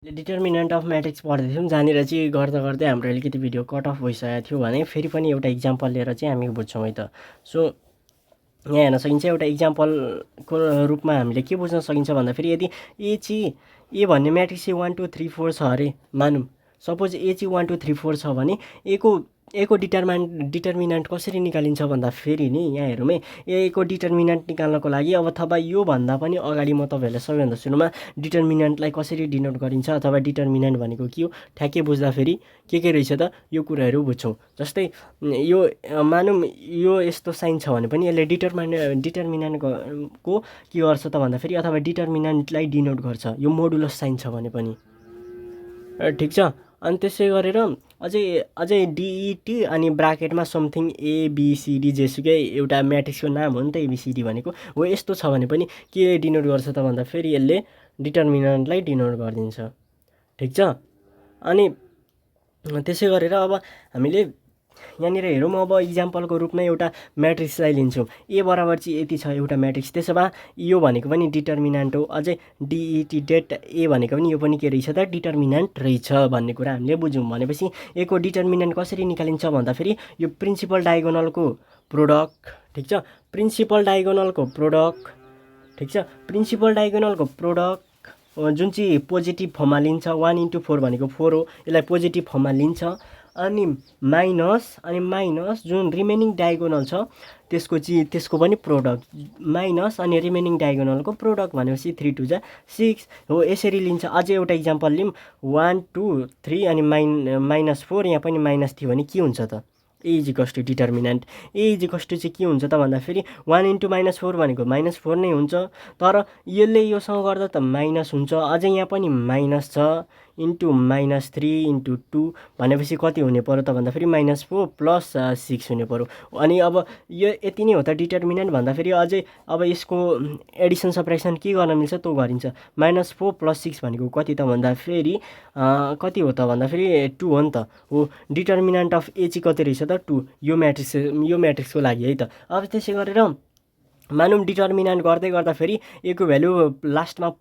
Determinant of matrix पढ्दै थियौँ, जहाँनिर चाहिँ गर्दा गर्दै हाम्रो अलिकति भिडियो कट अफ भइसकेको थियो भने फेरि पनि एउटा इक्जाम्पल लिएर चाहिँ हामी बुझ्छौँ है त। सो यहाँ हेर्न सकिन्छ, एउटा इक्जाम्पलको रूपमा हामीले के बुझ्न सकिन्छ भन्दाखेरि यदि ए भन्ने म्याट्रिक्स चाहिँ 1 2 3 4 छ अरे मानौँ, सपोज ए चाहिँ 1 2 3 4 छ भने एको डिटर्मिनेन्ट कसरी निकालिन्छ भन्दा फेरि नि यहाँ हेरौँ है, एको डिटर्मिनेन्ट निकाल्नको लागि अब अथवा योभन्दा पनि अगाडि म तपाईँहरूलाई सबैभन्दा सुरुमा डिटर्मिनेन्टलाई कसरी डिनोट गरिन्छ अथवा डिटर्मिनेन्ट भनेको के हो ठ्याक्कै बुझ्दाखेरि के रहेछ त यो कुराहरू बुझ्छौँ। जस्तै यो मानौँ यो यस्तो साइन छ भने पनि यसले डिटर्मिनेन्टको के गर्छ त भन्दाखेरि अथवा डिटर्मिनेन्टलाई डिनोट गर्छ, यो मोडुलस साइन छ भने पनि, ठिक छ। अनि त्यसै गरेर अझै डिइटी अनि ब्राकेटमा समथिङ एबिसिडी जेसुकै एउटा म्याट्रिक्सको नाम हो नि त एबिसिडी भनेको, हो यस्तो छ भने पनि के डिनोट गर्छ त भन्दा फेरि यसले डिटर्मिनेन्टलाई डिनोट गरिदिन्छ, ठिक छ। अनि त्यसै गरेर अब हामीले यहाँनिर हेरौँ, अब इक्जाम्पलको रूपमा एउटा म्याट्रिक्सलाई लिन्छौँ, ए बराबर चाहिँ यति छ एउटा म्याट्रिक्स, त्यसो भए यो भनेको पनि डिटर्मिनेन्ट हो, अझै डिइटी डेट ए भनेको पनि यो पनि के रहेछ त डिटर्मिनेन्ट रहेछ भन्ने कुरा हामीले बुझ्यौँ। भनेपछि एको डिटर्मिनेन्ट कसरी निकालिन्छ भन्दाखेरि यो प्रिन्सिपल डायगोनलको प्रोडक्ट, ठिक छ, प्रिन्सिपल डायगोनलको प्रोडक्ट, ठिक छ, प्रिन्सिपल डायगोनलको प्रोडक्ट जुन चाहिँ पोजिटिभ फर्ममा लिन्छ, 1 × 4 भनेको 4 हो, यसलाई पोजिटिभ फर्ममा लिन्छ, अनि माइनस जुन रिमेनिङ डायगोनल छ त्यसको पनि प्रोडक्ट, माइनस अनि रिमेनिङ डायगोनलको प्रोडक्ट भनेपछि 3 2 जा 6 हो, यसरी लिन्छ। अझै एउटा इक्जाम्पल लिउँ, 1 2 3 अनि -4, यहाँ पनि माइनस थियो भने के हुन्छ त ए इजिकस टु डिटर्मिनेन्ट, ए इजिकस टु चाहिँ के हुन्छ त भन्दाखेरि 1 × -4 भनेको -4 नै हुन्छ, तर यसले योसँग गर्दा त माइनस हुन्छ, अझै यहाँ पनि माइनस छ, इन्टु -3 × 2 भनेपछि कति हुने पऱ्यो त भन्दाखेरि -4 + 6 हुने पऱ्यो। अनि अब यो यति नै हो त डिटर्मिनेन्ट भन्दाखेरि अझै अब यसको एडिसन सब्ट्र्याक्सन के गर्न मिल्छ त्यो गरिन्छ। -4 + 6 भनेको कति त भन्दाखेरि कति हो त भन्दाखेरि 2 हो नि त, हो डिटर्मिनेन्ट अफ ए चाहिँ कति रहेछ त 2, यो म्याट्रिक्सको लागि है त। अब त्यसै गरेर मानौँ डिटर्मिनेन्ट गर्दै गर्दाखेरि एको भ्यालु लास्टमा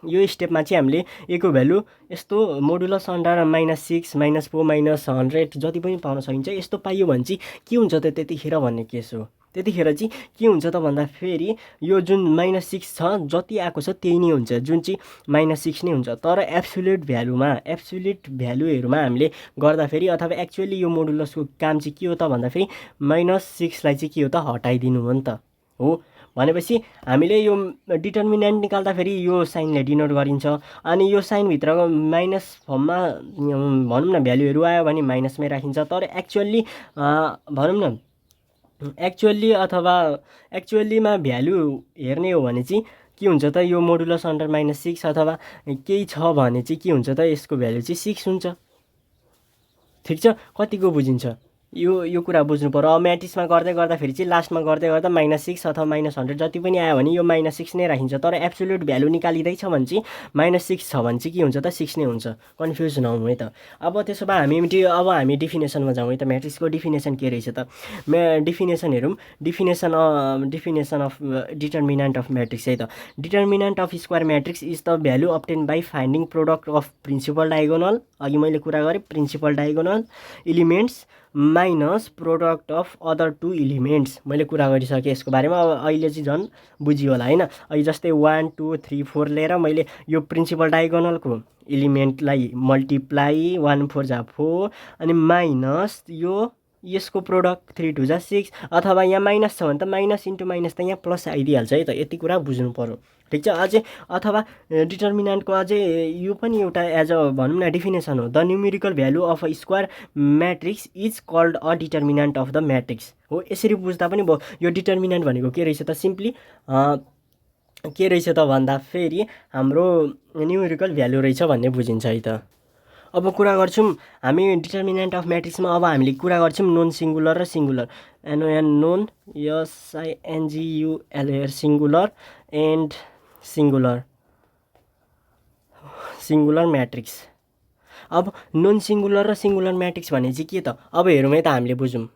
यो स्टेपमा चाहिँ हामीले एको भ्यालु यस्तो मोडुलस अन्डर -6 -4 -100 जति पनि पाउन सकिन्छ, यस्तो पाइयो भने चाहिँ के हुन्छ त त्यतिखेर भन्ने केस हो। त्यतिखेर चाहिँ के हुन्छ त भन्दाखेरि यो जुन -6 छ जति आएको छ त्यही नै हुन्छ, जुन चाहिँ -6 नै हुन्छ, तर एब्सोल्युट भ्यालुहरूमा हामीले गर्दाखेरि अथवा एक्चुअली यो मोडुलसको काम चाहिँ के हो त भन्दाखेरि -6 लाई चाहिँ के हो त हटाइदिनु हो नि त, हो। भनेपछि हामीले यो डिटर्मिनेन्ट निकाल्दाखेरि यो साइनले डिनोट गरिन्छ, अनि यो साइनभित्रको माइनस फर्ममा भनौँ न भ्यालुहरू आयो भने माइनसमै राखिन्छ, तर भनौँ न एक्चुअलीमा भ्यालु हेर्ने हो भने चाहिँ के हुन्छ त यो मोडुलस अन्डर -6 अथवा केही छ भने चाहिँ के हुन्छ त यसको भ्यालु चाहिँ 6 हुन्छ, ठिक छ। कतिको बुझिन्छ यो कुरा बुझ्नु पर्यो। अब म्याट्रिक्समा गर्दै गर्दाखेरि चाहिँ लास्टमा गर्दै गर्दा -6 अथवा -100 जति पनि आयो भने यो -6 नै राखिन्छ, तर एब्सोल्युट भ्यालु निकालिँदैछ भने चाहिँ -6 छ भने चाहिँ के हुन्छ त 6 नै हुन्छ, कन्फ्युज नहुनु है त। अब त्यसो भए हामी डिफिनेसनमा जाउँ है त, म्याट्रिक्सको डिफिनेसन के रहेछ त, डिफिनेसन हेरौँ, definition of determinant of matrix है त। Determinant of square matrix is the value obtained by finding product of principal diagonal, अघि मैले कुरा गरेँ principal diagonal elements minus product of other 2 elements, मैले कुरा गरिसकेँ यसको बारेमा, अब अहिले चाहिँ झन् बुझियो होला होइन। अहिले जस्तै 1 2 3 4 लिएर मैले यो प्रिन्सिपल डायगोनलको इलिमेन्टलाई मल्टिप्लाई 1 4 जा 4 अनि माइनस यसको प्रोडक्ट 3 2 जा 6, अथवा यहाँ माइनस छ भने त माइनस इन्टु माइनस त यहाँ प्लस आइदिइहाल्छ है त, यति कुरा बुझ्नु पर्यो, ठिक छ। अझै अथवा डिटर्मिनेन्टको अझै यो पनि एउटा एज अ भनौँ न डिफिनेसन हो, the numerical value of a square matrix is called a determinant of the matrix, हो। यसरी बुझ्दा पनि भयो, यो डिटर्मिनेन्ट भनेको के रहेछ त सिम्पली के रहेछ त भन्दाखेरि हाम्रो न्युमेरिकल भ्यालु रहेछ भन्ने बुझिन्छ है त। अब कुरा गर्छौँ हामी डिटर्मिनेन्ट अफ म्याट्रिक्समा, अब हामीले कुरा गर्छौँ नोन सिङ्गुलर र singular, known SINGULAR singular and singular matrix. अब नोन सिङ्गुलर र सिङ्गुलर म्याट्रिक्स भने चाहिँ के त, अब हेरौँ है त हामीले बुझौँ।